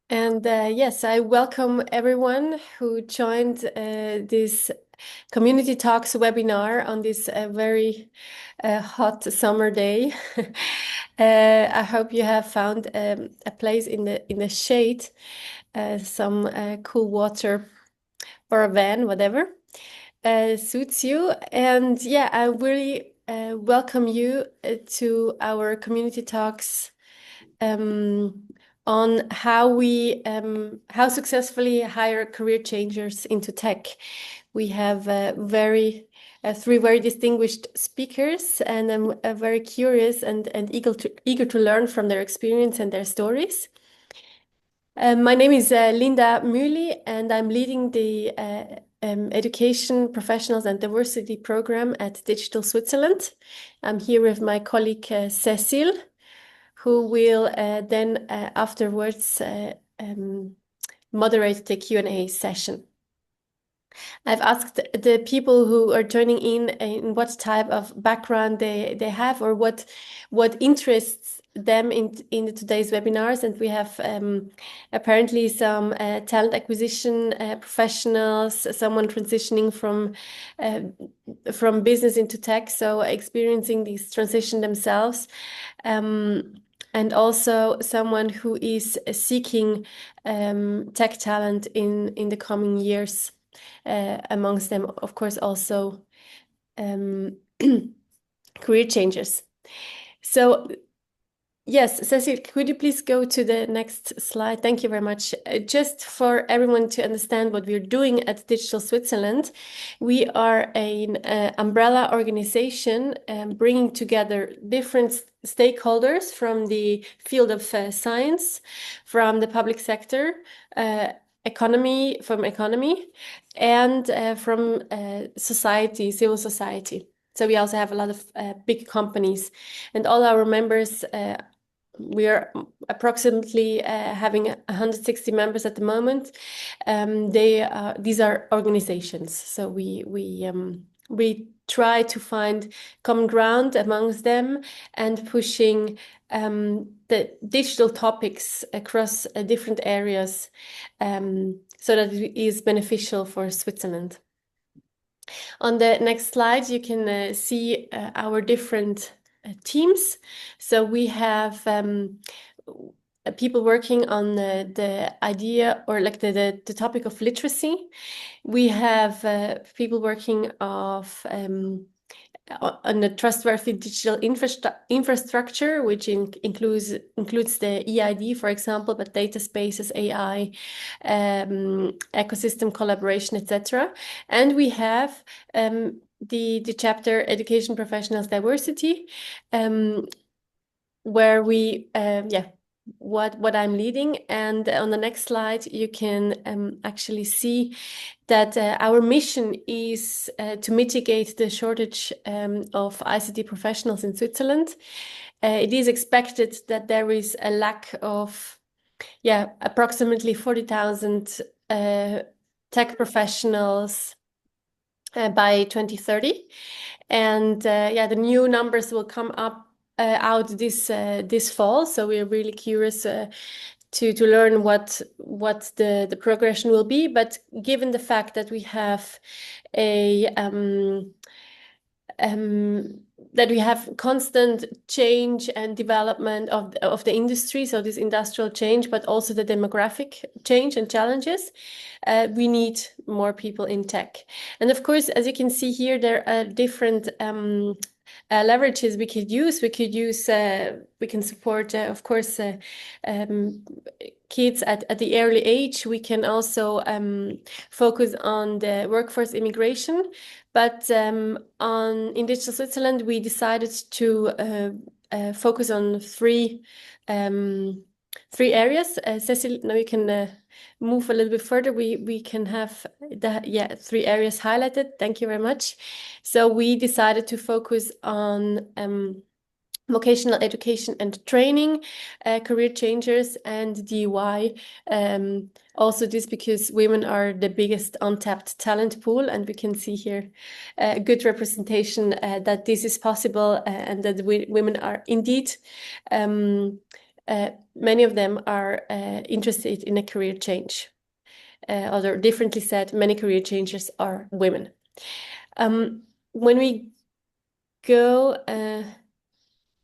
And yes, I welcome everyone who joined this Community Talks webinar on this very hot summer day. I hope you have found a place in the shade, some cool water or a van, whatever suits you. And yeah, I really welcome you to our Community Talks um, on how successfully hire career changers into tech. We have three very distinguished speakers, and I'm very curious and eager to learn from their experience and their stories. My name is Linda Mühli, and I'm leading the Education Professionals and Diversity Program at Digital Switzerland. I'm here with my colleague Cecile, who will then afterwards moderate the Q&A session. I've asked the people who are joining in what type of background they have or what interests them in today's webinars, and we have apparently some talent acquisition professionals, someone transitioning from business into tech, so experiencing this transition themselves. And also someone who is seeking tech talent in the coming years. Amongst them, of course, also career changers. So, yes, Cecile, could you please go to the next slide? Thank you very much. Just for everyone to understand what we're doing at Digital Switzerland, we are an umbrella organization bringing together different stakeholders from the field of science, from the public sector, economy, and from society, civil society. So we also have a lot of big companies, and all our members. We are approximately having 160 members at the moment. These are organizations, so we try to find common ground amongst them and pushing the digital topics across different areas so that it is beneficial for Switzerland. On the next slide, you can see our different teams. So we have people working on the idea or like the topic of literacy. We have people working on the trustworthy digital infrastructure, which includes the EID, for example, but data spaces, AI, ecosystem collaboration, etc. And we have the chapter Education Professionals Diversity, where we what I'm leading. And on the next slide, you can actually see that our mission is to mitigate the shortage of ICT professionals in Switzerland. It is expected that there is a lack of approximately 40,000 tech professionals by 2030. And the new numbers will come out this fall. So we're really curious to learn what the progression will be. But given the fact that we have that we have constant change and development of the industry, so this industrial change, but also the demographic change and challenges, we need more people in tech. And of course, as you can see here, there are different leverages we could use. We can support, of course, kids at the early age. We can also focus on the workforce immigration. But in Digital Switzerland, we decided to focus on three areas. Cecil, now you can move a little bit further. We can have the three areas highlighted. Thank you very much. So we decided to focus on vocational education and training, career changers, and DIY. Also this because women are the biggest untapped talent pool, and we can see here a good representation that this is possible and that women are indeed many of them are interested in a career change. Or differently said, many career changers are women. When we go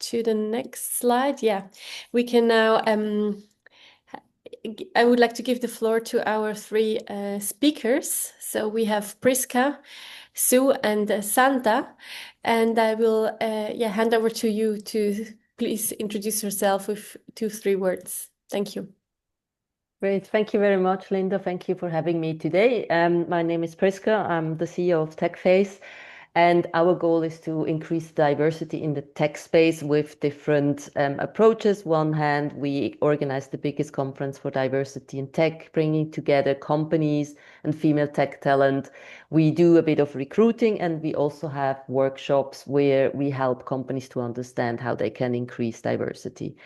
to the next slide, yeah, we can now. I would like to give the floor to our three speakers. So we have Priska, Sue, and Santa, and I will hand over to you to please introduce yourself with 2-3 words. Thank you. Great. Thank you very much, Linda. Thank you for having me today. My name is Priska. I'm the CEO of TechFace. And our goal is to increase diversity in the tech space with different approaches. One hand, we organize the biggest conference for diversity in tech, bringing together companies and female tech talent. We do a bit of recruiting, and we also have workshops where we help companies to understand how they can increase diversity.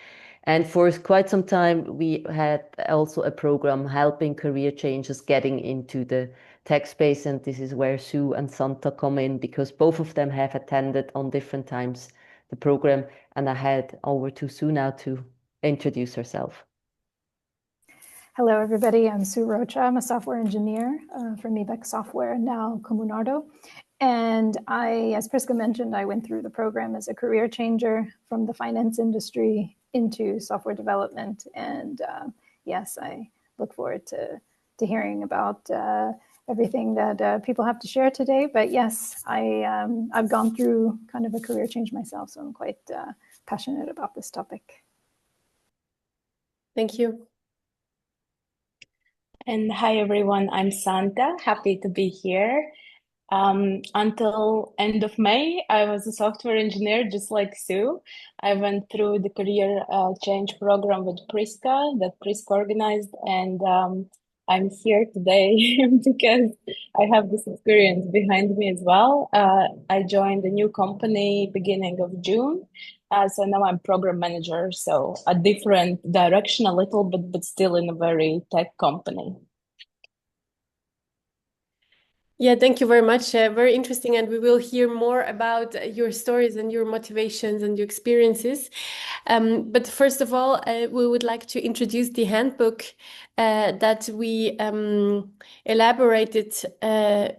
And for quite some time, we had also a program helping career changers getting into the tech space. And this is where Sue and Santa come in, because both of them have attended on different times the program. And I head over to Sue now to introduce herself. Hello, everybody. I'm Sue Rocha. I'm a software engineer from Mebec Software, now Comunardo. And as Priska mentioned, I went through the program as a career changer from the finance industry into software development. And yes, I look forward to hearing about everything that people have to share today. But yes, I've gone through kind of a career change myself, so I'm quite passionate about this topic. Thank you. And hi, everyone. I'm Santa. Happy to be here. Until end of May, I was a software engineer, just like Sue. I went through the career change program with Priska that Priska organized, and I'm here today because I have this experience behind me as well. I joined a new company beginning of June. So now I'm program manager, so a different direction a little bit, but still in a very tech company. Yeah, thank you very much. Very interesting. And we will hear more about your stories and your motivations and your experiences. But first of all, we would like to introduce the handbook that we elaborated,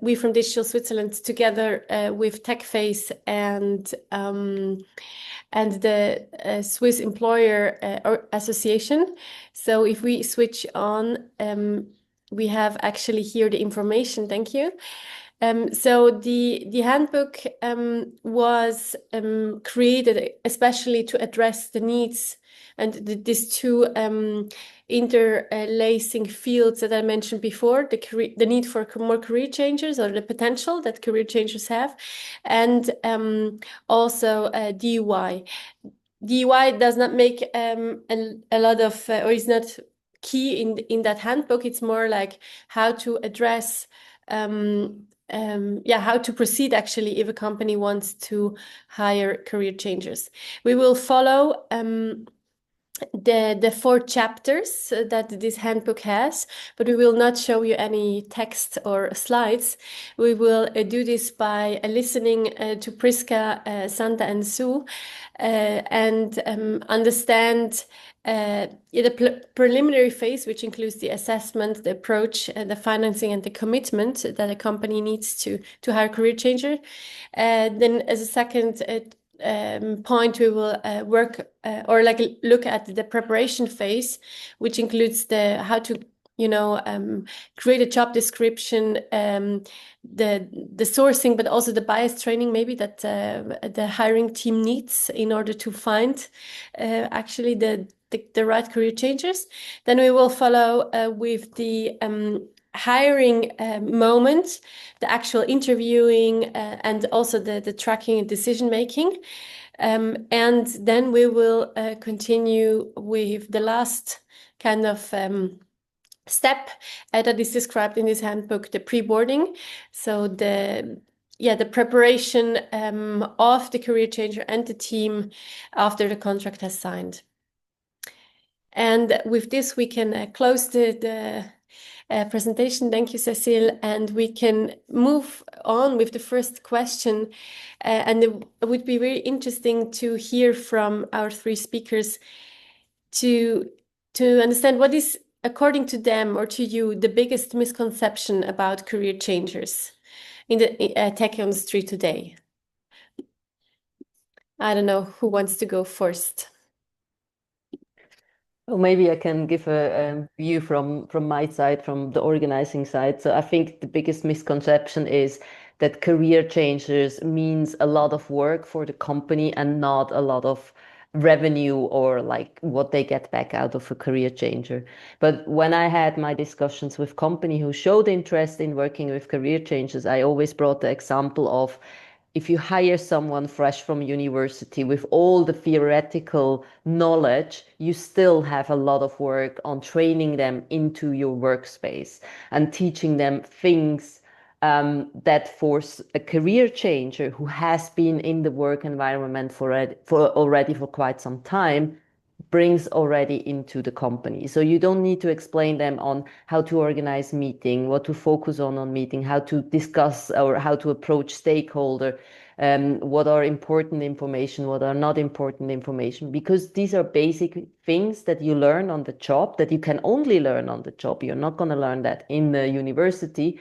we from Digital Switzerland, together with TechFace and the Swiss Employer Association. So if we switch on, we have actually here the information. Thank you. So the handbook was created especially to address the needs and these two interlacing fields that I mentioned before, the need for more career changers, or the potential that career changers have, and also DUI. DUI does not make a lot of, or is not key in that handbook. It's more like how to address how to proceed actually if a company wants to hire career changers. We will follow the 4 chapters that this handbook has, but we will not show you any text or slides. We will do this by listening to Priska, Santa, and Sue, and understand the preliminary phase, which includes the assessment, the approach, the financing, and the commitment that a company needs to hire a career changer. Then as a second point, we will work or look at the preparation phase, which includes the how to create a job description, the sourcing, but also the bias training maybe that the hiring team needs in order to find actually the right career changers. Then we will follow with the hiring moment, the actual interviewing, and also the tracking and decision making. And then we will continue with the last kind of step that is described in this handbook, the pre-boarding. So the preparation of the career changer and the team after the contract has signed. And with this, we can close the presentation. Thank you, Cecile. And we can move on with the first question. And it would be very interesting to hear from our 3 speakers to understand what is, according to them or to you, the biggest misconception about career changers in the tech industry today. I don't know who wants to go first. Well, maybe I can give a view from my side, from the organizing side. So I think the biggest misconception is that career changers means a lot of work for the company and not a lot of revenue or like what they get back out of a career changer. But when I had my discussions with company who showed interest in working with career changers, I always brought the example of if you hire someone fresh from university with all the theoretical knowledge, you still have a lot of work on training them into your workspace and teaching them things that for a career changer who has been in the work environment already for quite some time brings already into the company. So you don't need to explain them on how to organize meeting, what to focus on meeting, how to discuss or how to approach stakeholder, what are important information, what are not important information, because these are basic things that you learn on the job, that you can only learn on the job. You're not going to learn that in the university.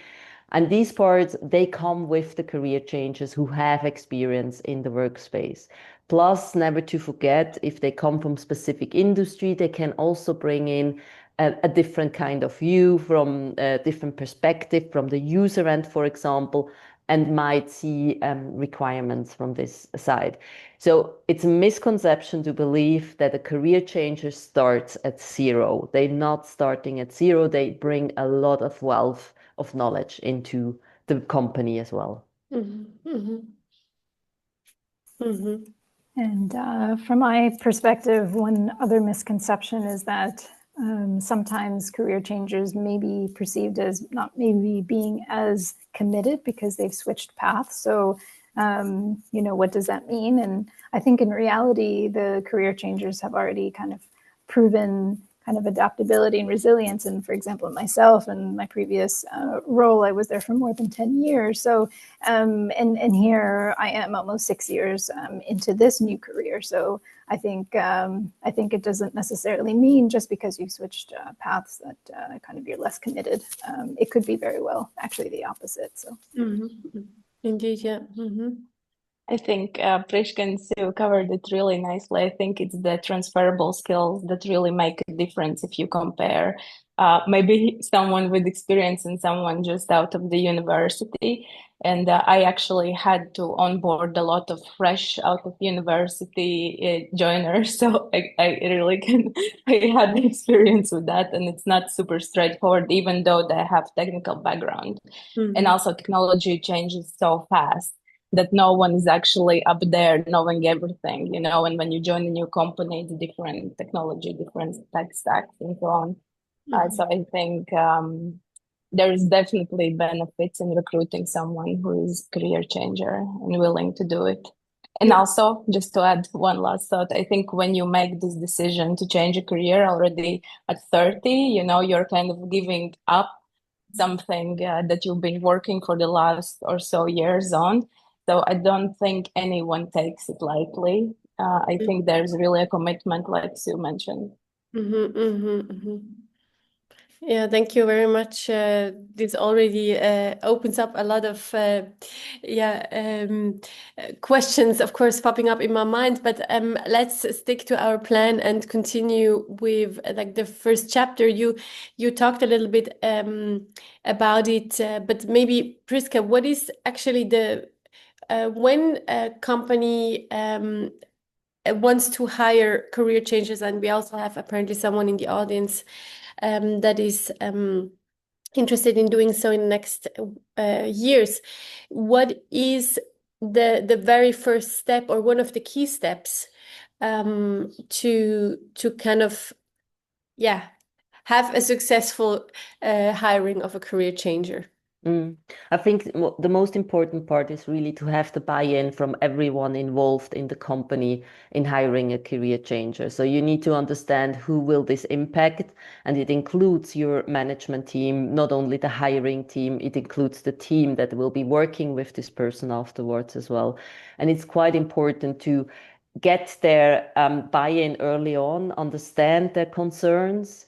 And these parts, they come with the career changes who have experience in the workspace. Plus, never to forget, if they come from specific industry, they can also bring in a different kind of view from a different perspective from the user end, for example, and might see requirements from this side. So it's a misconception to believe that a career changer starts at zero. They're not starting at zero. They bring a lot of wealth of knowledge into the company as well. Mm-hmm. Mm-hmm. Mm-hmm. And from my perspective, one other misconception is that sometimes career changers may be perceived as not maybe being as committed because they've switched paths. So, what does that mean? And I think in reality, the career changers have already kind of proven kind of adaptability and resilience. And for example, myself and my previous role, I was there for more than 10 years. So, and here I am almost 6 years into this new career. So I think it doesn't necessarily mean just because you switched paths that kind of you're less committed. It could be very well actually the opposite. So. Mm-hmm. Indeed, yeah. Mm-hmm. I think Prishka and Sue covered it really nicely. I think it's the transferable skills that really make a difference if you compare maybe someone with experience and someone just out of the university. And I actually had to onboard a lot of fresh out of university joiners. So I really can, I had experience with that. And it's not super straightforward, even though they have technical background. Mm-hmm. And also technology changes so fast that no one is actually up there knowing everything, and when you join a new company, it's different technology, different tech stacks and so on. Mm-hmm. So I think there is definitely benefits in recruiting someone who is career changer and willing to do it. And also, just to add one last thought, I think when you make this decision to change a career already at 30, you're kind of giving up something that you've been working for the last or so years on. So I don't think anyone takes it lightly. I think there's really a commitment, like Sue mentioned. Mm-hmm. Mm-hmm. Mm-hmm. Yeah, thank you very much. This already opens up a lot of questions, of course, popping up in my mind. But let's stick to our plan and continue with like the first chapter. You talked a little bit about it, but maybe Priska, what is actually the when a company wants to hire career changes, and we also have apparently someone in the audience that is interested in doing so in the next years. What is the very first step or one of the key steps to kind of have a successful hiring of a career changer? I think the most important part is really to have the buy-in from everyone involved in the company in hiring a career changer. So you need to understand who will this impact, and it includes your management team, not only the hiring team, it includes the team that will be working with this person afterwards as well. And it's quite important to get their buy-in early on, understand their concerns,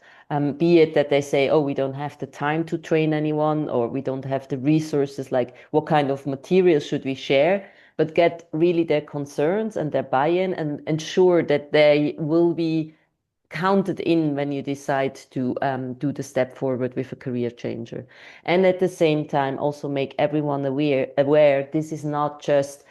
be it that they say, oh, we don't have the time to train anyone, or we don't have the resources, like what kind of materials should we share, but get really their concerns and their buy-in and ensure that they will be counted in when you decide to do the step forward with a career changer. And at the same time, also make everyone aware this is not just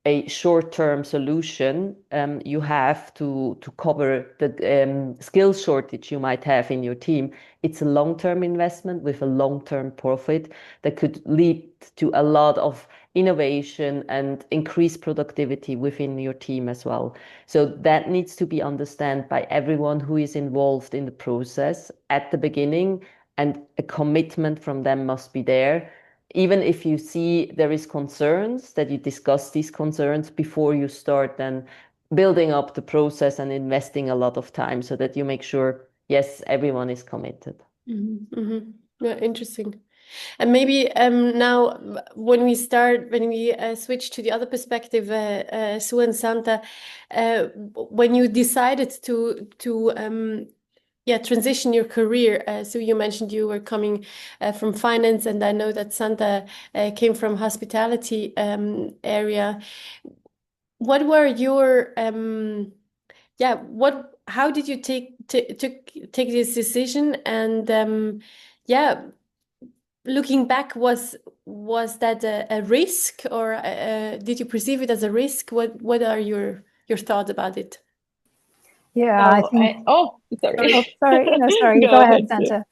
a short-term solution. You have to cover the skills shortage you might have in your team. It's a long-term investment with a long-term profit that could lead to a lot of innovation and increased productivity within your team as well. So that needs to be understood by everyone who is involved in the process at the beginning, and a commitment from them must be there. Even if you see there is concerns, that you discuss these concerns before you start then building up the process and investing a lot of time, so that you make sure, yes, everyone is committed. Yeah, interesting. And maybe now, when we switch to the other perspective, Sue and Santa, when you decided to transition your career, so you mentioned you were coming from finance, and I know that Santa came from hospitality area. What were your how did you take this decision? And looking back, was that a risk, or did you perceive it as a risk? What are your thoughts about it? Yeah, I think. Sorry. Oh, sorry. No, sorry. Go Go ahead, ahead, Sue. Santa.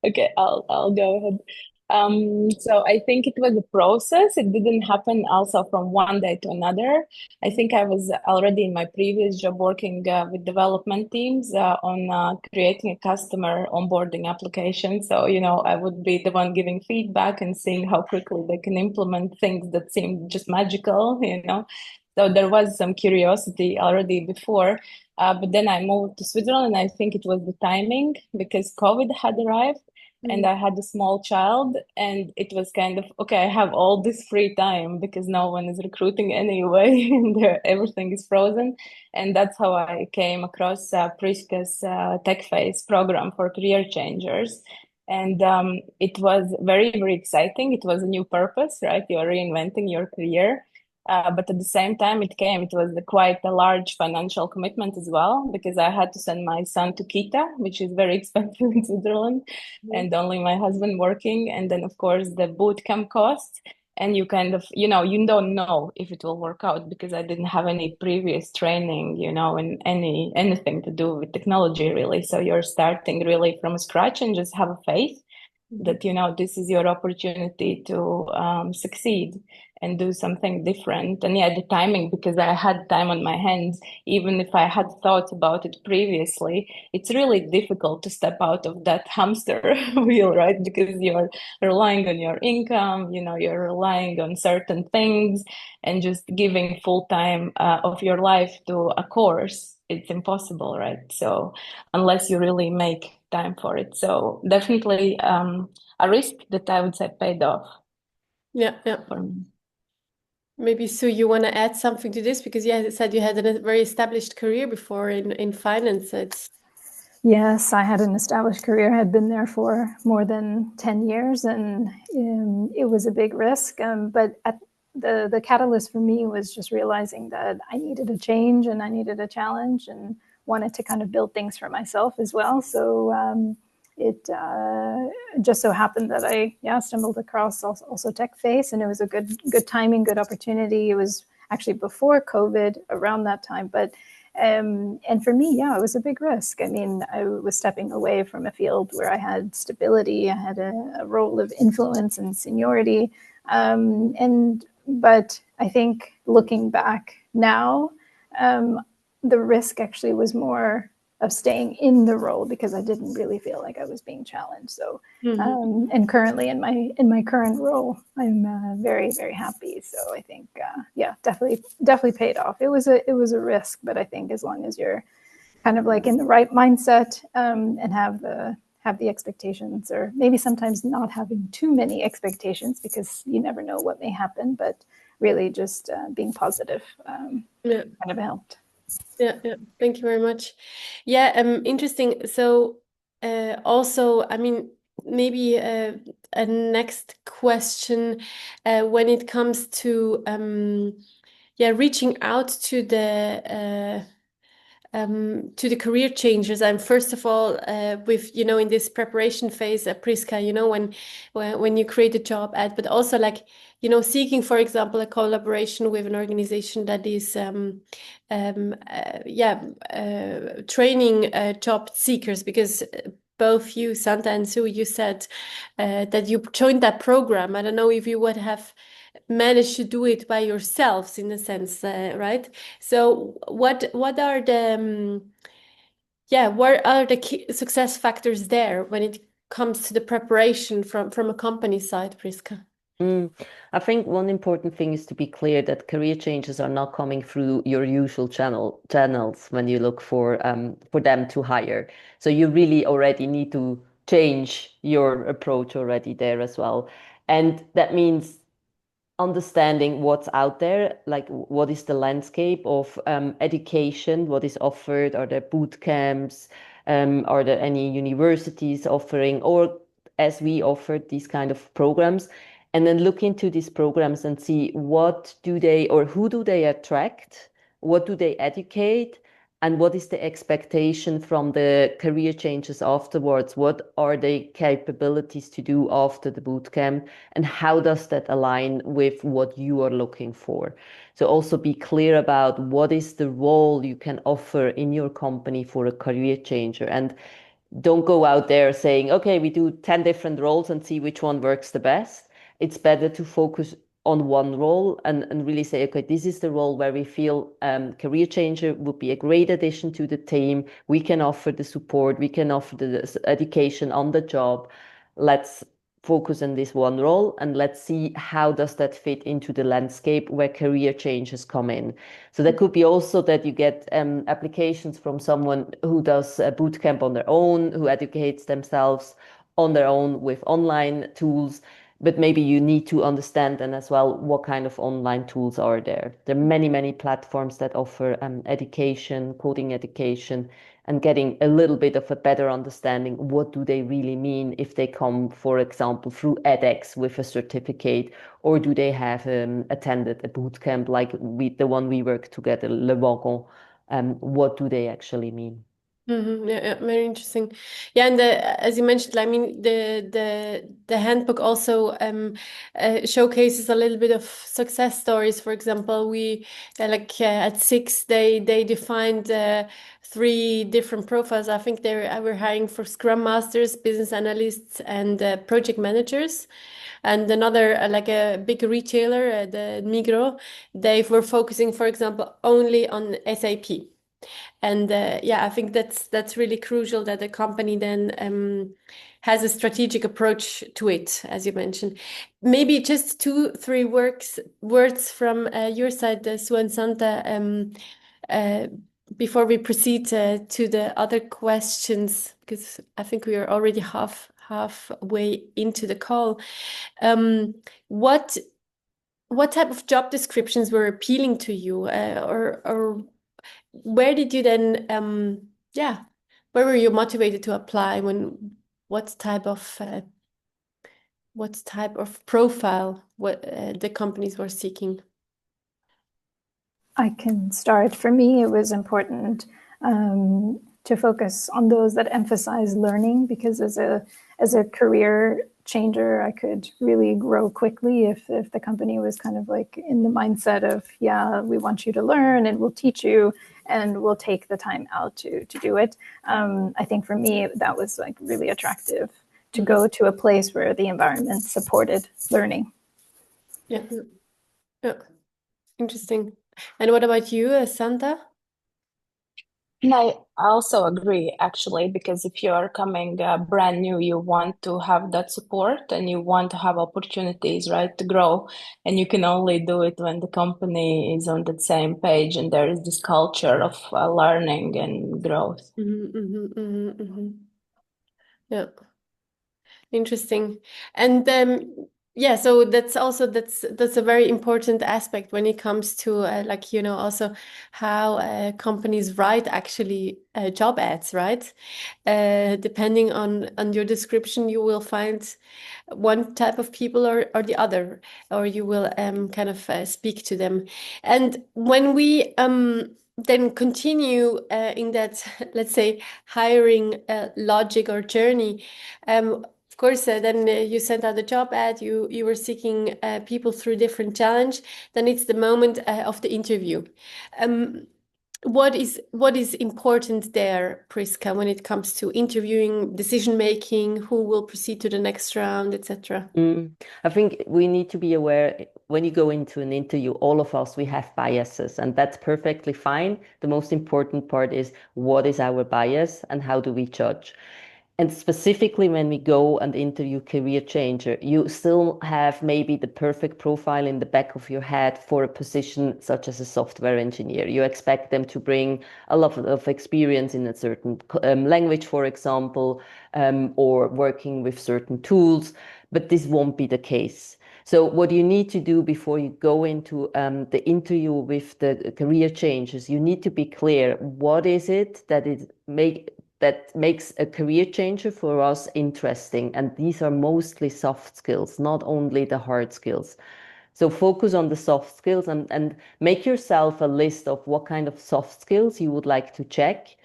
Okay, I'll go ahead. So I think it was a process. It didn't happen also from one day to another. I think I was already in my previous job working with development teams on creating a customer onboarding application. So, I would be the one giving feedback and seeing how quickly they can implement things that seem just magical. So there was some curiosity already before. But then I moved to Switzerland, and I think it was the timing, because COVID had arrived. And I had a small child, and it was kind of, okay, I have all this free time because no one is recruiting anyway, and everything is frozen. And that's how I came across Priska's TechFace program for career changers. And it was very, very exciting. It was a new purpose, right? You're reinventing your career. But at the same time, it was quite a large financial commitment as well, because I had to send my son to Kita, which is very expensive in Switzerland, and only my husband working. And then, of course, the boot camp costs. And you kind of, you don't know if it will work out, because I didn't have any previous training, in anything to do with technology, really. So you're starting really from scratch, and just have a faith that, this is your opportunity to succeed and do something different. And the timing, because I had time on my hands, even if I had thought about it previously, it's really difficult to step out of that hamster wheel, right? Because you're relying on your income, you're relying on certain things, and just giving full time of your life to a course, it's impossible, right? So unless you really make time for it. So definitely a risk that I would say paid off. Yeah. For me. Maybe, Sue, you want to add something to this, because you said you had a very established career before in finance. Yes, I had an established career. I had been there for more than 10 years, and it was a big risk. But the catalyst for me was just realizing that I needed a change and I needed a challenge, and wanted to kind of build things for myself as well. So it just so happened that I stumbled across also TechFace, and it was a good timing, good opportunity. It was actually before COVID, around that time, but and for me, it was a big risk. I mean, I was stepping away from a field where I had stability, I had a role of influence and seniority, but I think looking back now, the risk actually was more of staying in the role, because I didn't really feel like I was being challenged. So, and currently in my current role, I'm very, very happy. So I think, definitely paid off. It was a risk, but I think as long as you're kind of like in the right mindset, and have the expectations, or maybe sometimes not having too many expectations, because you never know what may happen. But really just being positive Yeah. kind of helped. Yeah, yeah. Thank you very much. Yeah, interesting. So, also, I mean, maybe a next question, when it comes to yeah, reaching out to the career changers. I'm first of all, with, you know, in this preparation phase, Priska, you know, when you create a job ad, but also like, you know, seeking, for example, a collaboration with an organization that is yeah, training job seekers, because both you, Santa and Sue, you said that you joined that program. I don't know if you would have managed to do it by yourselves in a sense, right? So what are the yeah, what are the key success factors there when it comes to the preparation from a company side, Priska? I think one important thing is to be clear that career changes are not coming through your usual channels when you look for them to hire. So you really already need to change your approach already there as well. And that means understanding what's out there, like what is the landscape of education, what is offered, are there boot camps, are there any universities offering, or as we offered these kind of programs, and then look into these programs and see what do they or who do they attract, what do they educate, and what is the expectation from the career changes afterwards? What are the capabilities to do after the boot camp? And how does that align with what you are looking for? So also be clear about what is the role you can offer in your company for a career changer. And don't go out there saying, okay, we do 10 different roles and see which one works the best. It's better to focus on one role and really say, okay, this is the role where we feel career changer would be a great addition to the team. We can offer the support, we can offer the education on the job. Let's focus on this one role and let's see how does that fit into the landscape where career changes come in. So that could be also that you get applications from someone who does a boot camp on their own, who educates themselves on their own with online tools. But maybe you need to understand then as well what kind of online tools are there. There are many, many platforms that offer education, coding education, and getting a little bit of a better understanding. What do they really mean if they come, for example, through edX with a certificate, or do they have attended a boot camp like the one we work together, Le Wagon? What do they actually mean? Yeah, yeah, very interesting. Yeah, and as you mentioned, I mean, the handbook also showcases a little bit of success stories. For example, we at six, they defined three different profiles. I think they were hiring for Scrum Masters, business analysts, and project managers. And another, like a big retailer, the Migros, they were focusing, for example, only on SAP. And yeah, I think that's really crucial that the company then has a strategic approach to it, as you mentioned. Maybe just two, three words from your side, Sue and Santa, uh, before we proceed to the other questions, because I think we are already halfway into the call. Um, what what type of job descriptions were appealing to you, or where did you then yeah, where were you motivated to apply? When what type of profile what the companies were seeking? I can start. For me, it was important to focus on those that emphasize learning, because as a career changer, I could really grow quickly if the company was kind of like in the mindset of, yeah, we want you to learn and we'll teach you and we'll take the time out to do it. I think for me, that was like really attractive to go to a place where the environment supported learning. Yeah, yeah, interesting. And what about you, Santa? And I also agree, actually, because if you're coming brand new, you want to have that support and you want to have opportunities, right, to grow. And you can only do it when the company is on the same page and there is this culture of learning and growth. Yeah, interesting. And Yeah, so that's also that's a very important aspect when it comes to like also how companies write actually job ads, right? Depending on your description, you will find one type of people or the other, or you will kind of speak to them. And when we then continue in that, let's say, hiring logic or journey, of course, then you sent out a job ad, you were seeking people through different challenge, then it's the moment of the interview. Um, what is important there, Priska, when it comes to interviewing, decision making, who will proceed to the next round, etc.? I think we need to be aware when you go into an interview, all of us, we have biases, and that's perfectly fine. The most important part is what is our bias and how do we judge? And specifically when we go and interview career changer, you still have maybe the perfect profile in the back of your head for a position such as a software engineer. You expect them to bring a lot of experience in a certain language, for example, or working with certain tools, but this won't be the case. So what you need to do before you go into the interview with the career changes, you need to be clear, what is it that makes a career changer for us interesting? And these are mostly soft skills, not only the hard skills. So focus on the soft skills and make yourself a list of what kind of soft skills you would like to check.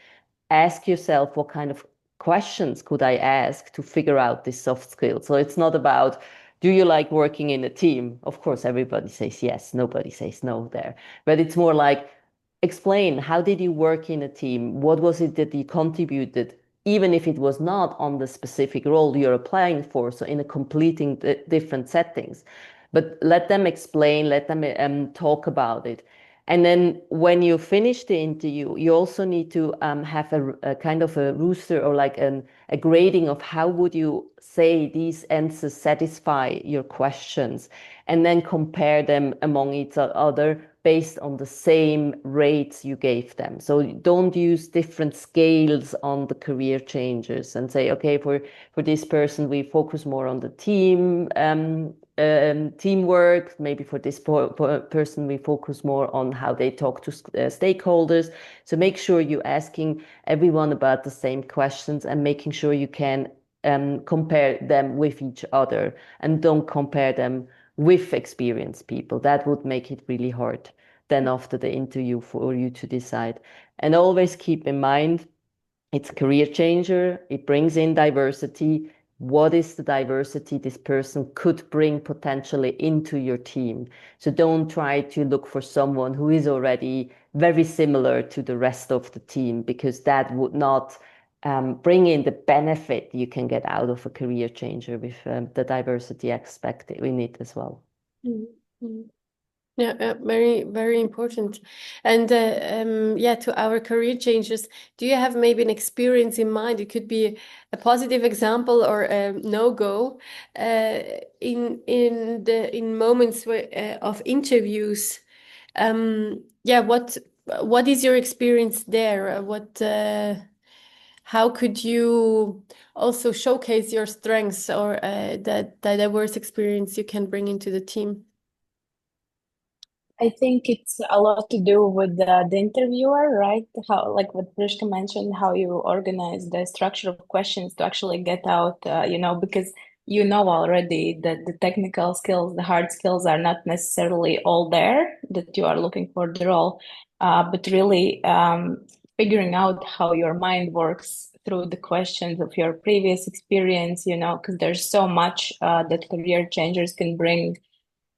Ask yourself, what kind of questions could I ask to figure out this soft skill? So it's not about, do you like working in a team? Of course, everybody says yes, nobody says no there. But it's more like, explain, how did you work in a team? What was it that you contributed, even if it was not on the specific role you're applying for, so in a completing different settings. But let them explain, let them talk about it. And then when you finish the interview, you also need to have a kind of a rooster or like a grading of how would you say these answers satisfy your questions, and then compare them among each other based on the same rates you gave them. So don't use different scales on the career changes and say, okay, for this person, we focus more on the teamwork. Maybe for this person, we focus more on how they talk to stakeholders. So make sure you're asking everyone about the same questions and making sure you can compare them with each other, and don't compare them with experienced people. That would make it really hard then after the interview for you to decide. And always keep in mind, it's a career changer. It brings in diversity. What is the diversity this person could bring potentially into your team? So don't try to look for someone who is already very similar to the rest of the team, because that would not bring in the benefit you can get out of a career changer with the diversity aspect in it as well. Mm-hmm. Yeah, very, very important. And yeah, to our career changes, do you have maybe an experience in mind? It could be a positive example or a no-go in moments of interviews. Yeah, what is your experience there? How could you also showcase your strengths or the diverse experience you can bring into the team? I think it's a lot to do with the interviewer, right? How, like what Prishka mentioned, how you organize the structure of questions to actually get out, because you know already that the technical skills, the hard skills are not necessarily all there that you are looking for the role, but really figuring out how your mind works through the questions of your previous experience, because there's so much that career changers can bring,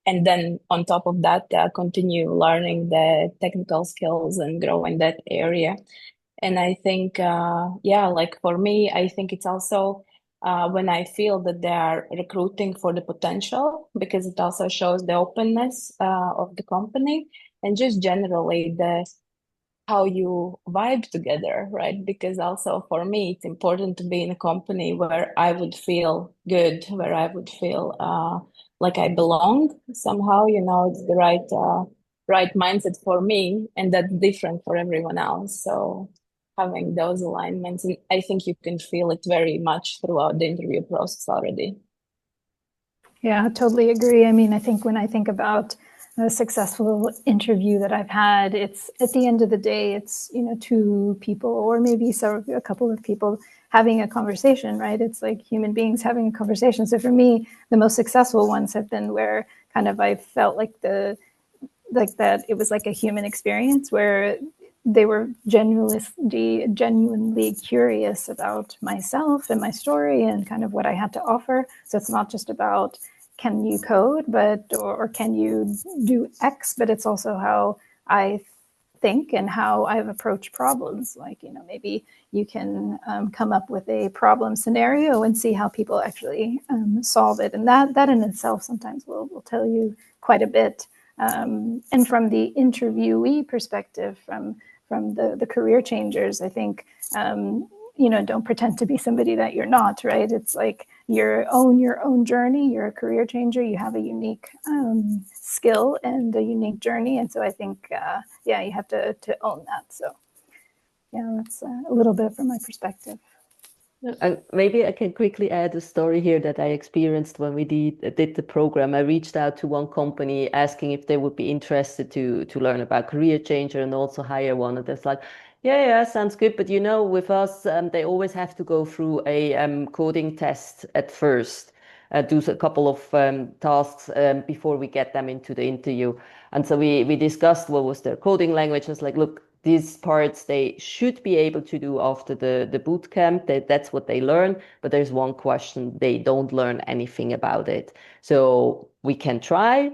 and then on top of that continue learning the technical skills and grow in that area. And I think like for me, I think it's also when I feel that they are recruiting for the potential, because it also shows the openness of the company, and just generally the how you vibe together, right? Because also for me, it's important to be in a company where I would feel good, where I would feel like I belong somehow. It's the right mindset for me, and that's different for everyone else. So having those alignments, and I think you can feel it very much throughout the interview process already. Yeah, I totally agree. I mean, I think when I think about a successful interview that I've had, it's at the end of the day, it's, two people or maybe a couple of people having a conversation, right? It's like human beings having a conversation. So for me, the most successful ones have been where kind of I felt like that it was like a human experience where they were genuinely curious about myself and my story and kind of what I had to offer. So it's not just about can you code, or can you do X, but it's also how I think and how I've approached problems. Like, maybe you can come up with a problem scenario and see how people actually solve it. And that in itself sometimes will tell you quite a bit. And from the interviewee perspective, from the career changers, I think, don't pretend to be somebody that you're not, right? It's like your own journey. You're a career changer. You have a unique skill and a unique journey. And so I think, you have to own that. So yeah, that's a little bit from my perspective. And maybe I can quickly add a story here that I experienced when we did the program. I reached out to one company asking if they would be interested to learn about career changer and also hire one. And it's like, yeah, sounds good. But with us, they always have to go through a coding test at first, do a couple of tasks before we get them into the interview. And so we discussed what was their coding language. I was like, look, these parts they should be able to do after the boot camp. That's what they learn. But there's one question, they don't learn anything about it. So we can try,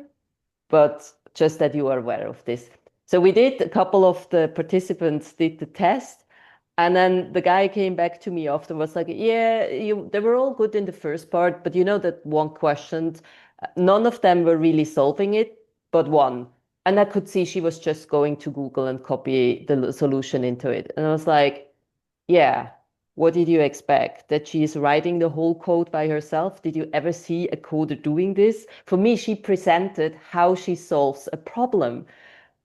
but just that you are aware of this. So we did, a couple of the participants did the test. And then the guy came back to me afterwards like, yeah, they were all good in the first part, but that one question, none of them were really solving it, but one. And I could see she was just going to Google and copy the solution into it. And I was like, yeah, what did you expect? That she is writing the whole code by herself? Did you ever see a coder doing this? For me, she presented how she solves a problem.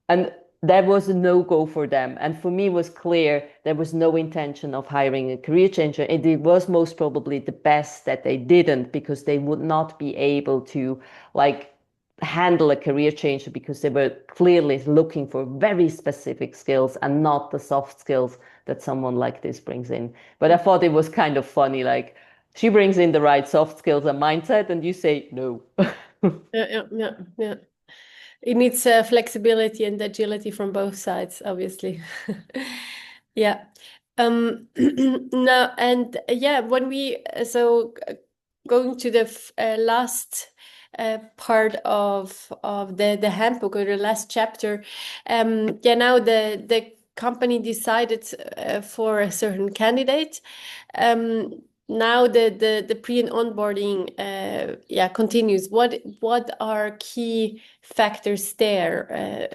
And that was a no-go for them. And for me, it was clear there was no intention of hiring a career changer. And it was most probably the best that they didn't, because they would not be able to handle a career changer, because they were clearly looking for very specific skills and not the soft skills that someone like this brings in. But I thought it was kind of funny, like she brings in the right soft skills and mindset and you say no. Yeah. It needs flexibility and agility from both sides, obviously. Yeah. No, and when we going to the last part of the handbook, or the last chapter, now the company decided for a certain candidate. Now the pre and onboarding continues. What are key factors there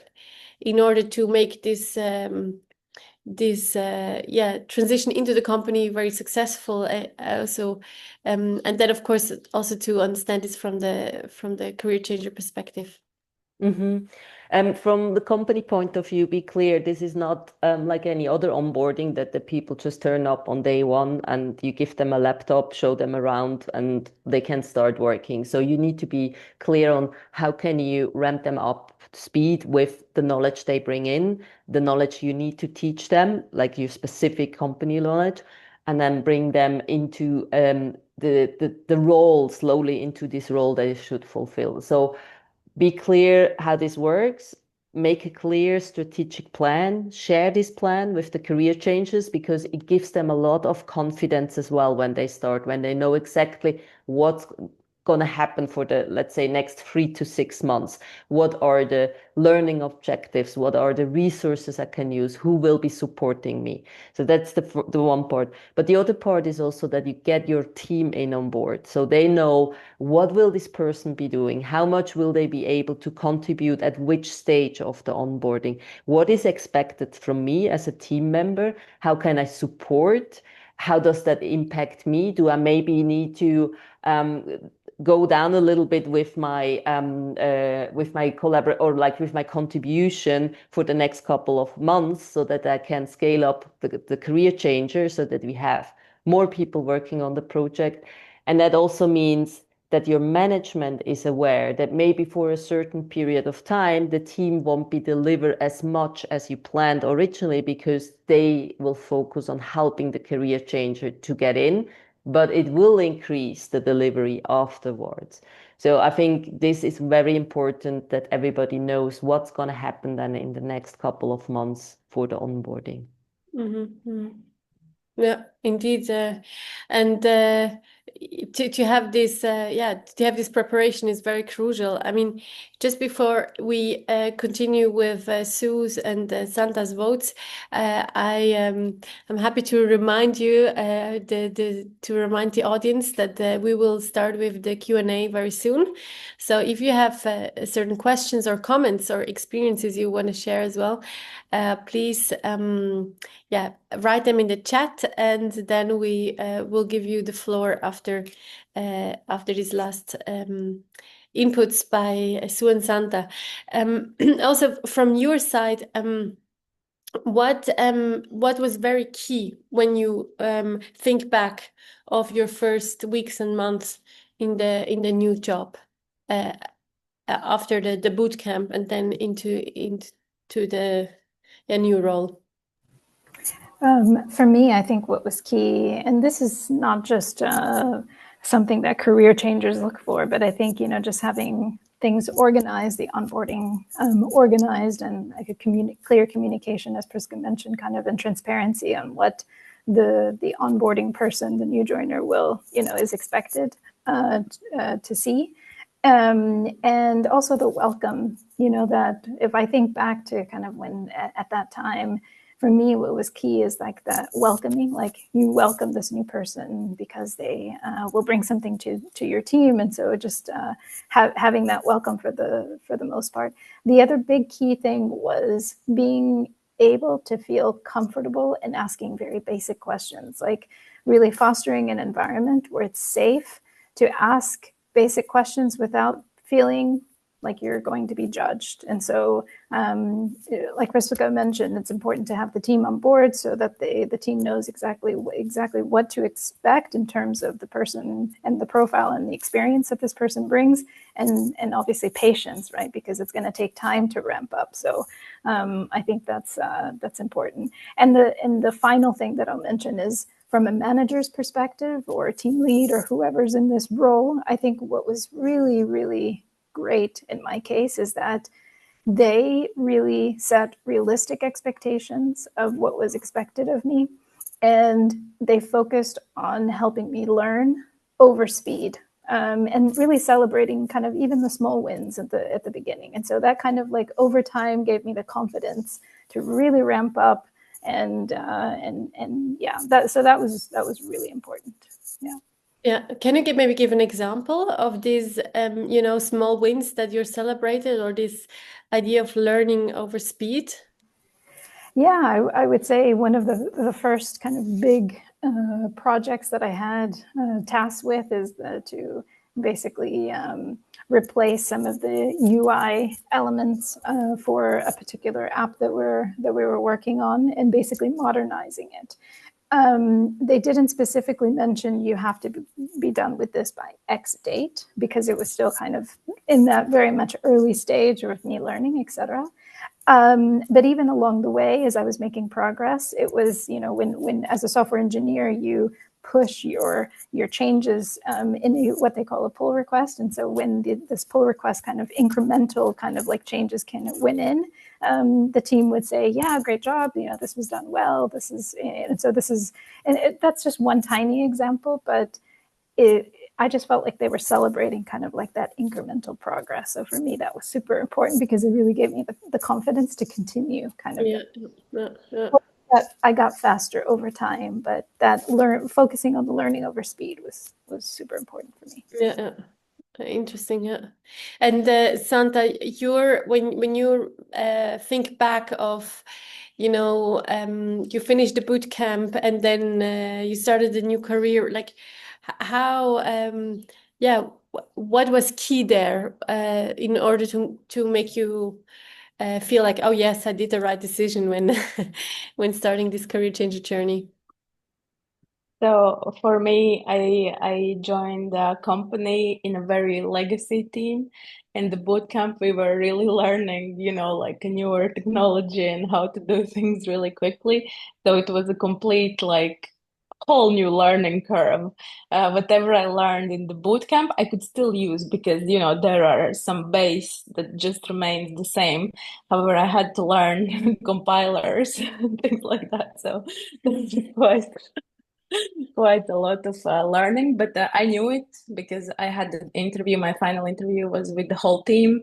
in order to make this transition into the company very successful? Also, and then of course also to understand this from the career changer perspective. Mm-hmm. From the company point of view, be clear, this is not like any other onboarding that the people just turn up on day one and you give them a laptop, show them around, and they can start working. So you need to be clear on how can you ramp them up to speed with the knowledge they bring in, the knowledge you need to teach them, like your specific company knowledge, and then bring them into the role, slowly into this role that they should fulfill. So be clear how this works, make a clear strategic plan, share this plan with the career changers, because it gives them a lot of confidence as well when they start, when they know exactly what's going to happen for the, let's say, next 3 to 6 months. What are the learning objectives? What are the resources I can use? Who will be supporting me? So that's the one part. But the other part is also that you get your team in on board. So they know, what will this person be doing? How much will they be able to contribute at which stage of the onboarding? What is expected from me as a team member? How can I support? How does that impact me? Do I maybe need to go down a little bit with my with my contribution for the next couple of months, so that I can scale up the career changer, so that we have more people working on the project? And that also means that your management is aware that maybe for a certain period of time, the team won't be delivered as much as you planned originally because they will focus on helping the career changer to get in, but it will increase the delivery afterwards. So I think this is very important that everybody knows what's going to happen then in the next couple of months for the onboarding. Mm-hmm. Yeah, indeed. And to have this, to have this preparation is very crucial. I mean, just before we continue with Sue's and Santa's votes, I'm happy to remind you, to remind the audience that we will start with the Q&A very soon. So if you have certain questions or comments or experiences you want to share as well, please, write them in the chat, and then we will give you the floor after these last inputs by Sue and Santa. Also, from your side, what was very key when you think back of your first weeks and months in the new job, after the boot camp and then into the new role? For me, I think what was key, and this is not just something that career changers look for, but I think, just having things organized, the onboarding organized, and like a clear communication, as Priska mentioned, kind of, and transparency on what the onboarding person, the new joiner, will, is expected to see. And also the welcome, that if I think back to kind of when at that time, for me, what was key is like that welcoming, like you welcome this new person because they will bring something to your team. And so just having that welcome for the most part. The other big key thing was being able to feel comfortable and asking very basic questions, like really fostering an environment where it's safe to ask basic questions without feeling like you're going to be judged. And so, like Priska mentioned, it's important to have the team on board so that the team knows exactly what to expect in terms of the person and the profile and the experience that this person brings, and obviously patience, right? Because it's going to take time to ramp up. So I think that's important. And the final thing that I'll mention is, from a manager's perspective or a team lead or whoever's in this role, I think what was really, really great in my case is that they really set realistic expectations of what was expected of me, and they focused on helping me learn over speed, and really celebrating kind of even the small wins at the beginning. And so that kind of like over time gave me the confidence to really ramp up, and yeah, that was really important. Yeah. Yeah, can you maybe give an example of these, small wins that you're celebrated, or this idea of learning over speed? Yeah, I would say one of the first kind of big projects that I had tasks with is to basically replace some of the UI elements for a particular app that we were working on, and basically modernizing it. They didn't specifically mention you have to be done with this by X date, because it was still kind of in that very much early stage of me learning, etc. But even along the way, as I was making progress, it was, when as a software engineer, you push your changes in what they call a pull request. And so when this pull request kind of incremental kind of like changes went in, the team would say, yeah, great job, this was done well, this is, and so this is, that's just one tiny example, but I just felt like they were celebrating kind of like that incremental progress. So for me, that was super important, because it really gave me the confidence to continue kind of. Yeah. That I got faster over time, but that focusing on the learning over speed was super important for me. Yeah. Interesting. Yeah. And Santa, when you think back of, you finished the boot camp and then you started a new career, like how, what was key there in order to make you feel like, oh yes, I did the right decision when when starting this career changer journey? So for me, I joined the company in a very legacy team. In the boot camp, we were really learning, like a newer technology and how to do things really quickly. So it was a complete like whole new learning curve. Whatever I learned in the boot camp, I could still use because there are some base that just remains the same. However, I had to learn compilers and things like that. So that's quite a lot of learning, but I knew it because I had the interview. My final interview was with the whole team,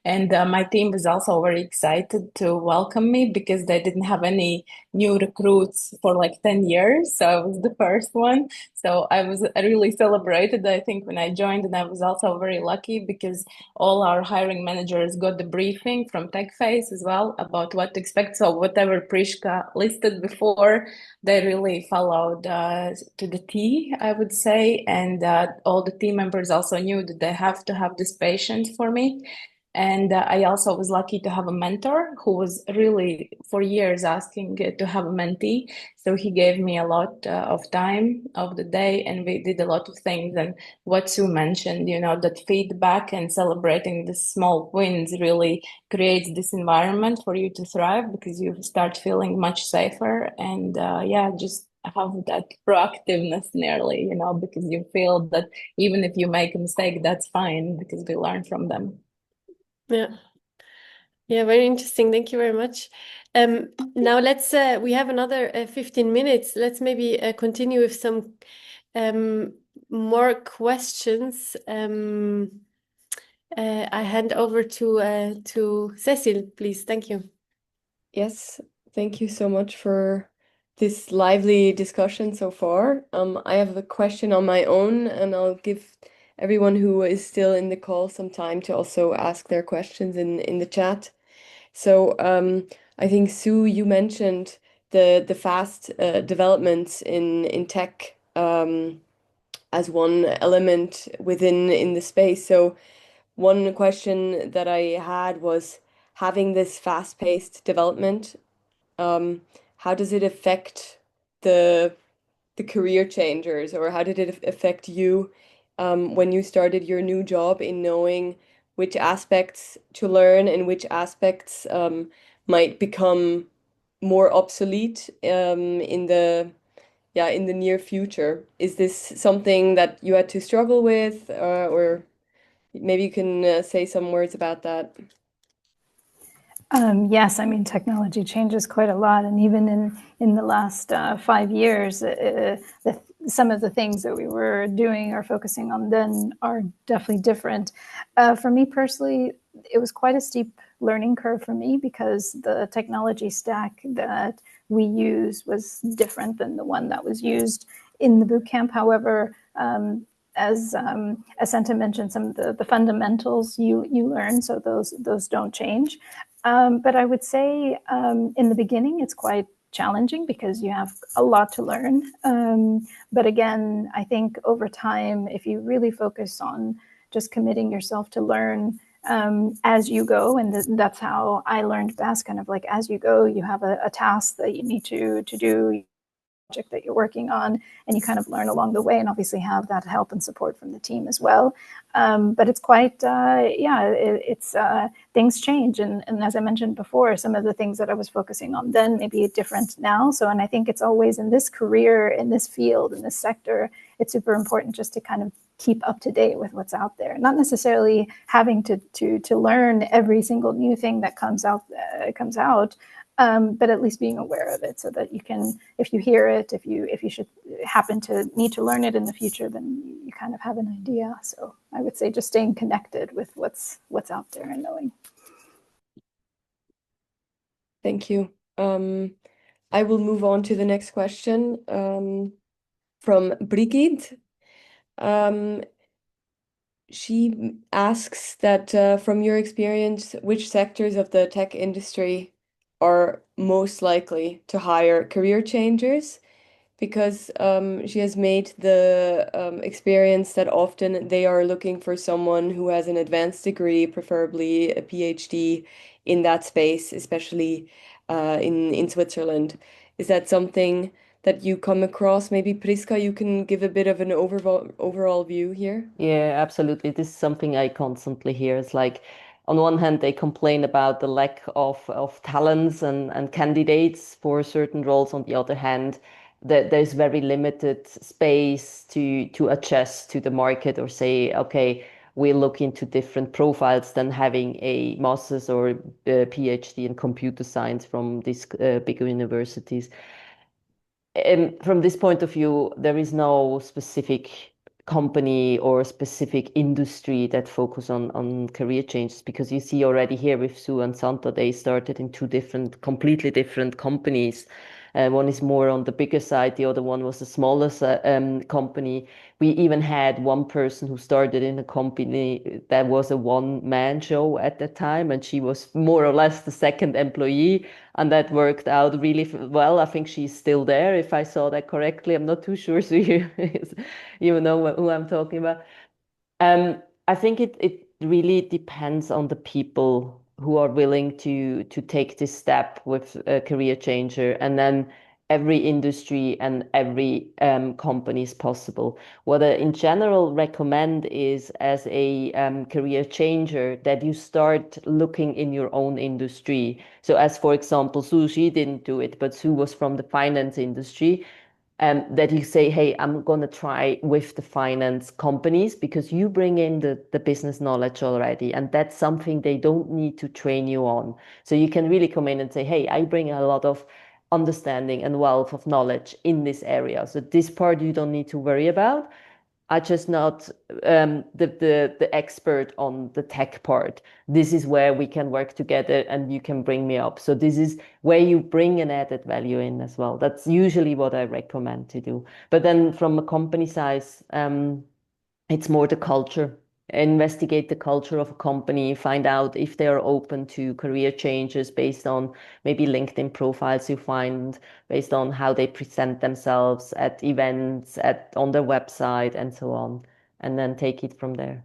and my team was also very excited to welcome me because they didn't have any new recruits for like 10 years. So I was the first one. So I really celebrated, I think, when I joined, and I was also very lucky because all our hiring managers got the briefing from TechFace as well about what to expect. So whatever Prishka listed before, they really followed to the T, I would say. And all the team members also knew that they have to have this patience for me. And I also was lucky to have a mentor who was really for years asking to have a mentee. So he gave me a lot of time of the day, and we did a lot of things. And what Sue mentioned, that feedback and celebrating the small wins really creates this environment for you to thrive because you start feeling much safer and yeah, just have that proactiveness nearly, because you feel that even if you make a mistake, that's fine because we learn from them. Yeah. Yeah, very interesting. Thank you very much. Now let's we have another 15 minutes. Let's maybe continue with some more questions. I hand over to Cecil, please. Thank you. Yes, thank you so much for this lively discussion so far. I have a question on my own, and I'll give everyone who is still in the call some time to also ask their questions in the chat. So I think Sue, you mentioned the fast developments in tech as one element within in the space. So one question that I had was having this fast-paced development, how does it affect the the career changers, or how did it affect you when you started your new job in knowing which aspects to learn and which aspects might become more obsolete in the near future? Is this something that you had to struggle with, or maybe you can say some words about that? Yes, I mean, technology changes quite a lot. And even in the last 5 years, some of the things that we were doing or focusing on then are definitely different. For me personally, it was quite a steep learning curve for me because the technology stack that we use was different than the one that was used in the bootcamp. However, as Santa mentioned, some of the fundamentals you learn, so those don't change. But I would say in the beginning, it's quite challenging because you have a lot to learn. But again, I think over time, if you really focus on just committing yourself to learn as you go, and that's how I learned best, kind of like as you go, you have a task that you need to do, project that you're working on, and you kind of learn along the way, and obviously have that help and support from the team as well. But it's quite, things change. And as I mentioned before, some of the things that I was focusing on then may be different now. So, and I think it's always in this career, in this field, in this sector, it's super important just to kind of keep up to date with what's out there, not necessarily having to learn every single new thing that comes out, but at least being aware of it so that you can, if you hear it, if you should happen to need to learn it in the future, then you kind of have an idea. So I would say just staying connected with what's out there and knowing. Thank you. I will move on to the next question from Brigitte. She asks that from your experience, which sectors of the tech industry are most likely to hire career changers? Because she has made the experience that often they are looking for someone who has an advanced degree, preferably a PhD in that space, especially in Switzerland. Is that something that you come across? Maybe Priska, you can give a bit of an overall view here. Yeah, absolutely. This is something I constantly hear. It's like, on one hand, they complain about the lack of talents and candidates for certain roles. On the other hand, that there's very limited space to adjust to the market or say, okay, we look into different profiles than having a master's or a PhD in computer science from these bigger universities. From this point of view, there is no specific company or specific industry that focus on career changes, because you see already here with Sue and Santa, they started in two completely different companies. One is more on the bigger side, the other one was a smaller company. We even had one person who started in a company that was a one-man show at that time, and she was more or less the second employee, and that worked out really well. I think she's still there, if I saw that correctly. I'm not too sure, so you know who I'm talking about. I think it really depends on the people who are willing to take this step with a career changer, and then every industry and every company is possible. What I in general recommend is, as a career changer, that you start looking in your own industry. So as for example, Sue, she didn't do it, but Sue was from the finance industry. That you say, hey, I'm going to try with the finance companies, because you bring in the business knowledge already. And that's something they don't need to train you on. So you can really come in and say, hey, I bring a lot of understanding and wealth of knowledge in this area. So this part you don't need to worry about. I just not the expert on the tech part. This is where we can work together and you can bring me up. So this is where you bring an added value in as well. That's usually what I recommend to do. But then from a company size, it's more the culture. Investigate the culture of a company, find out if they are open to career changes based on maybe LinkedIn profiles you find, based on how they present themselves at events, on their website, and so on, and then take it from there.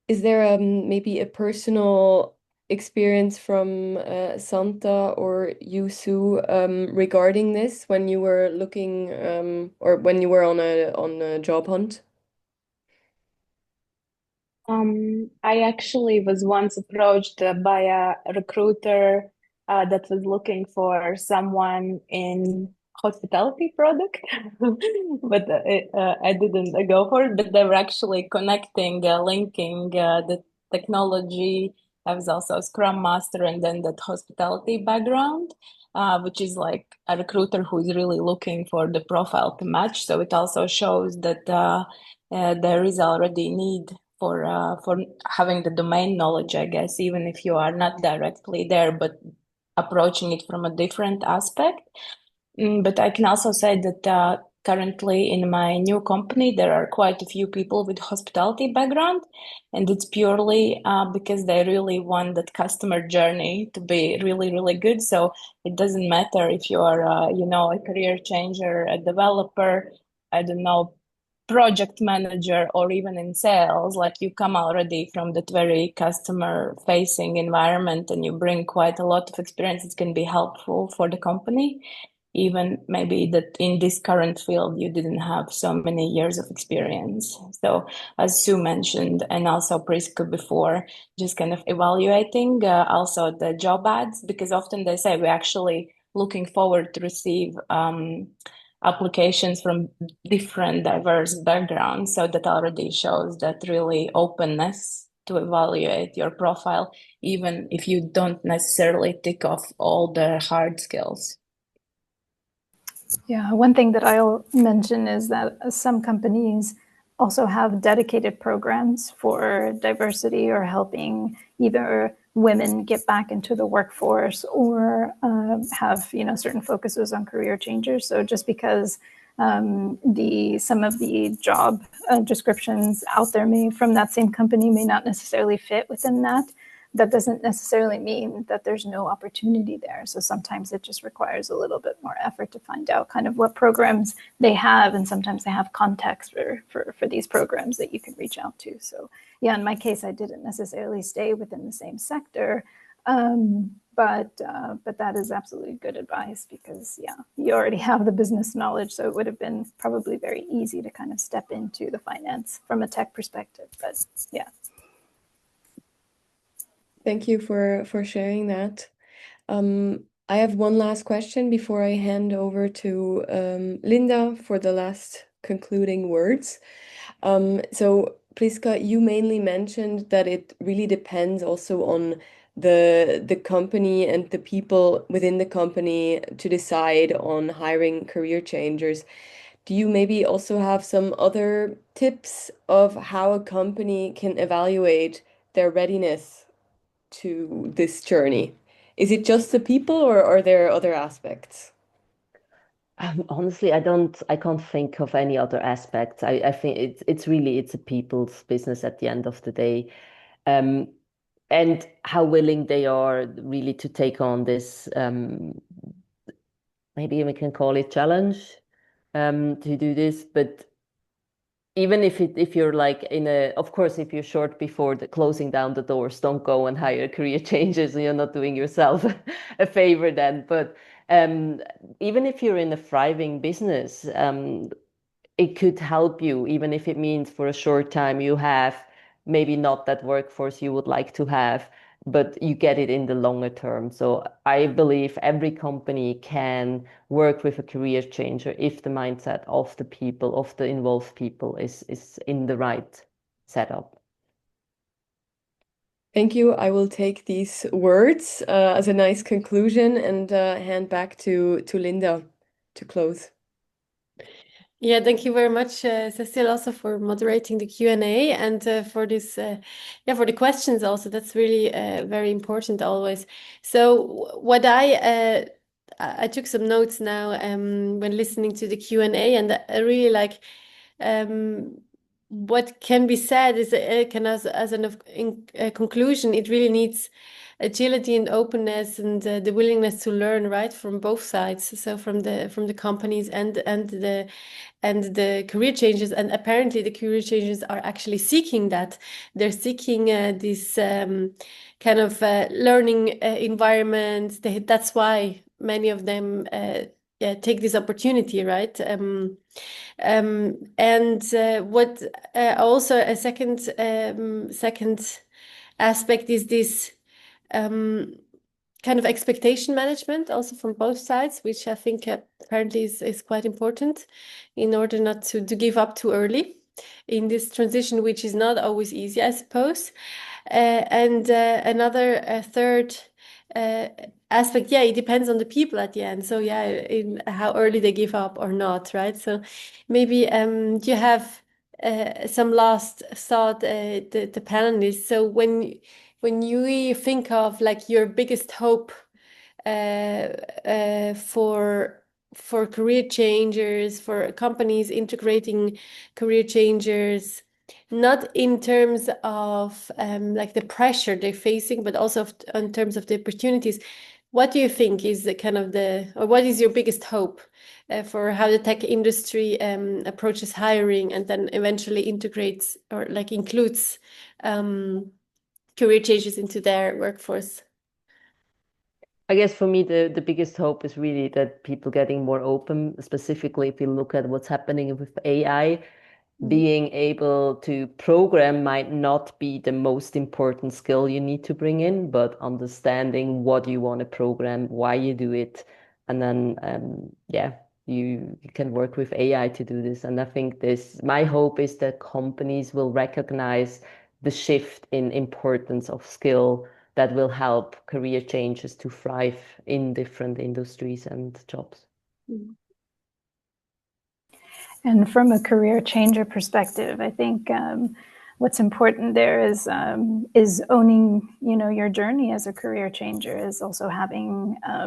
Is there maybe a personal experience from Santa or you, Sue, regarding this when you were looking or when you were on a job hunt? I actually was once approached by a recruiter that was looking for someone in hospitality product, but I didn't go for it. But they were actually connecting, linking the technology. I was also a Scrum Master, and then that hospitality background, which is like a recruiter who is really looking for the profile to match. So it also shows that there is already need for having the domain knowledge, I guess, even if you are not directly there, but approaching it from a different aspect. But I can also say that currently in my new company, there are quite a few people with hospitality background, and it's purely because they really want that customer journey to be really, really good. So it doesn't matter if you are, a career changer, a developer, I don't know, project manager, or even in sales, like you come already from that very customer facing environment and you bring quite a lot of experience. It can be helpful for the company, even maybe that in this current field you didn't have so many years of experience. So as Sue mentioned, and also Priska before, just kind of evaluating also the job ads, because often they say we're actually looking forward to receive applications from different diverse backgrounds. So that already shows that really openness to evaluate your profile, even if you don't necessarily tick off all the hard skills. Yeah, one thing that I'll mention is that some companies also have dedicated programs for diversity or helping either women get back into the workforce or have certain focuses on career changers. So just because some of the job descriptions out there from that same company may not necessarily fit within that doesn't necessarily mean that there's no opportunity there. So sometimes it just requires a little bit more effort to find out kind of what programs they have, and sometimes they have context for these programs that you can reach out to. So yeah, in my case, I didn't necessarily stay within the same sector, But that is absolutely good advice because, yeah, you already have the business knowledge. So it would have been probably very easy to kind of step into the finance from a tech perspective. But yeah. Thank you for sharing that. I have one last question before I hand over to Linda for the last concluding words. So Priska, you mainly mentioned that it really depends also on the company and the people within the company to decide on hiring career changers. Do you maybe also have some other tips of how a company can evaluate their readiness to this journey? Is it just the people or are there other aspects? Honestly, I can't think of any other aspects. I think it's really it's a people's business at the end of the day, um, and how willing they are really to take on this. Maybe we can call it challenge, to do this, but even if you're like of course, if you're short before the closing down the doors, don't go and hire career changes. You're not doing yourself a favor then. But um, even if you're in a thriving business, it could help you, even if it means for a short time you have maybe not that workforce you would like to have, but you get it in the longer term. So I believe every company can work with a career changer if the mindset of the people, of the involved people, is in the right setup. Thank you. I will take these words as a nice conclusion and hand back to Linda to close. Yeah, thank you very much, Cecile, also for moderating the Q&A and for this, for the questions also. That's really very important always. So what I took some notes now when listening to the Q&A, and I really like what can be said is as a conclusion, it really needs agility and openness and the willingness to learn, right, from both sides. So from the companies and the career changes, and apparently the career changes are actually seeking that. They're seeking this kind of learning environment. That's why many of them take this opportunity, right? And what also a second aspect is this kind of expectation management also from both sides, which I think apparently is quite important in order not to give up too early in this transition, which is not always easy, I suppose. And another third aspect, it depends on the people at the end. So in how early they give up or not, right? So maybe you have some last thought, the panelists. So when you think of like your biggest hope for career changers, for companies integrating career changers, not in terms of like the pressure they're facing, but also in terms of the opportunities. What do you think is the kind of or what is your biggest hope for how the tech industry approaches hiring and then eventually integrates or like includes career changes into their workforce? I guess for me, the biggest hope is really that people getting more open, specifically if you look at what's happening with AI. Being able to program might not be the most important skill you need to bring in, but understanding what you want to program, why you do it, and then you can work with AI to do this. And I think my hope is that companies will recognize the shift in importance of skill that will help career changes to thrive in different industries and jobs. And from a career changer perspective, I think what's important there is owning, your journey as a career changer, is also having, a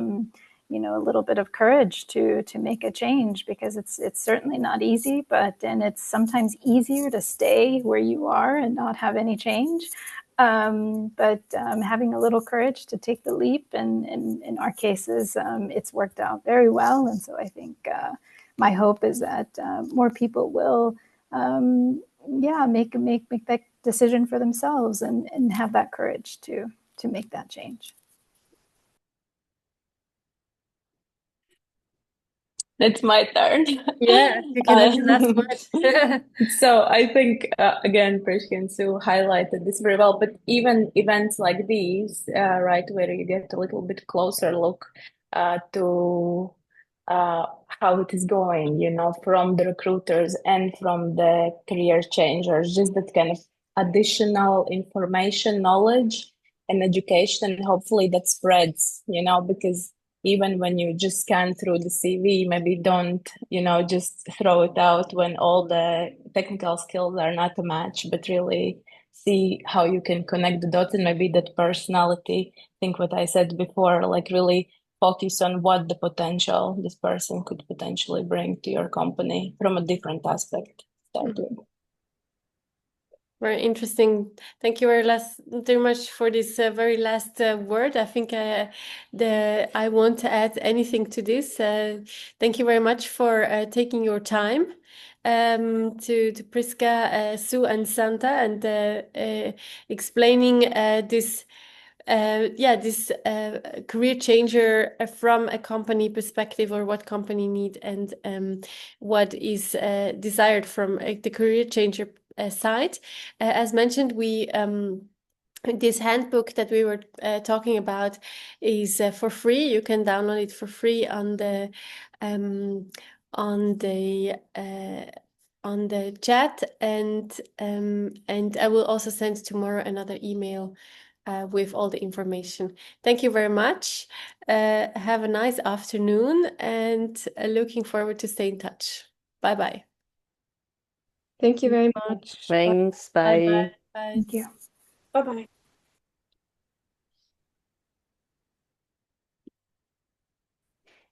little bit of courage to make a change, because it's certainly not easy, and it's sometimes easier to stay where you are and not have any change. But having a little courage to take the leap, and in our cases, it's worked out very well. And so I think my hope is that more people will, make that decision for themselves and have that courage to make that change. It's my turn. Yeah, you can have the last word. So I think again, Prishka and Sue highlighted this very well. But even events like these, right, where you get a little bit closer look to how it is going, you know, from the recruiters and from the career changers, just that kind of additional information, knowledge, and education, and hopefully that spreads, you know, because even when you just scan through the CV, maybe don't, you know, just throw it out when all the technical skills are not a match, but really see how you can connect the dots and maybe that personality. Think what I said before, like really focus on what the potential this person could potentially bring to your company from a different aspect. Very interesting. Thank you very much for this very last word. I think I want to add anything to this. Thank you very much for taking your time to Priska, Sue, and Santa, and explaining this. This career changer from a company perspective, or what company need, and what is desired from the career changer side. As mentioned, we this handbook that we were talking about is for free. You can download it for free on the on the on the chat, and I will also send tomorrow another email with all the information. Thank you very much. Have a nice afternoon, and looking forward to stay in touch. Bye bye. Thank you very much. Thanks. Bye Bye. bye. Thank you. Bye bye.